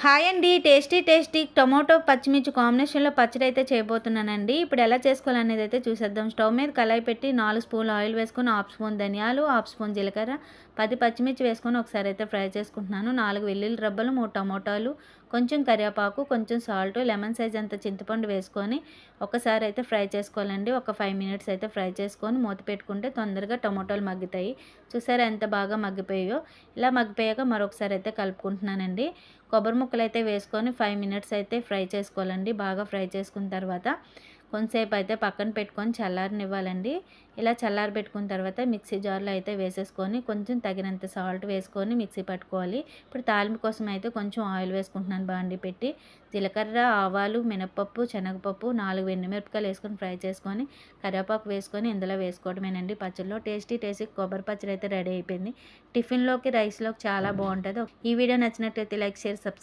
Hi అండి. Tasty tomato, పచ్చిమిర్చి కాంబినేషన్‌లో పచ్చడి అయితే చేయబోతున్నానండి. ఇప్పుడు ఎలా చేసుకోవాలనేది అయితే చూసేద్దాం. స్టవ్ మీద కళాయి పెట్టి 4 స్పూన్లు ఆయిల్ వేసుకొని, హాఫ్ స్పూన్ ధనియాలు, హాఫ్ స్పూన్ జీలకర్ర, 10 పచ్చిమిర్చి వేసుకొని ఒకసారి అయితే ఫ్రై చేసుకుంటున్నాను. 4 వెల్లుల్లి రబ్బలు, 3 టమోటాలు, కొంచెం కరివేపాకు, కొంచెం సాల్ట్, లెమన్ సైజ్ అంత చింతపండు వేసుకొని ఒకసారి అయితే ఫ్రై చేసుకోవాలండి. ఒక 5 మినిట్స్ అయితే ఫ్రై చేసుకొని మూత పెట్టుకుంటే తొందరగా టమోటాలు మగ్గుతాయి. చూసారా ఎంత బాగా మగ్గిపోయాయో. ఇలా మగ్గిపోయాక మరొకసారి అయితే కలుపుకుంటున్నానండి. కొబ్బరి ముక్కలు అయితే వేసుకొని 5 మినిట్స్ అయితే ఫ్రై చేసుకోవాలండి. బాగా ఫ్రై చేసుకున్న తర్వాత కొంతసేపు అయితే పక్కన పెట్టుకొని చల్లారనివ్వాలండి. ఇలా చల్లారి పెట్టుకున్న తర్వాత మిక్సీ జార్లో అయితే వేసేసుకొని కొంచెం తగినంత సాల్ట్ వేసుకొని మిక్సీ పట్టుకోవాలి. ఇప్పుడు తాలింపు కోసం అయితే కొంచెం ఆయిల్ వేసుకుంటున్నాను బాండి పెట్టి. జీలకర్ర, ఆవాలు, మినపప్పు, శనగపప్పు, 4 ఎండుమిరపకాయలు వేసుకొని ఫ్రై చేసుకొని కరివేపాకు వేసుకొని ఇందులో వేసుకోవడమేనండి పచ్చడిలో. టేస్టీ కొబ్బరి పచ్చడి అయితే రెడీ అయిపోయింది. టిఫిన్లోకి, రైస్లోకి చాలా బాగుంటుంది. ఈ వీడియో నచ్చినట్లయితే లైక్, షేర్, సబ్స్క్రైబ్.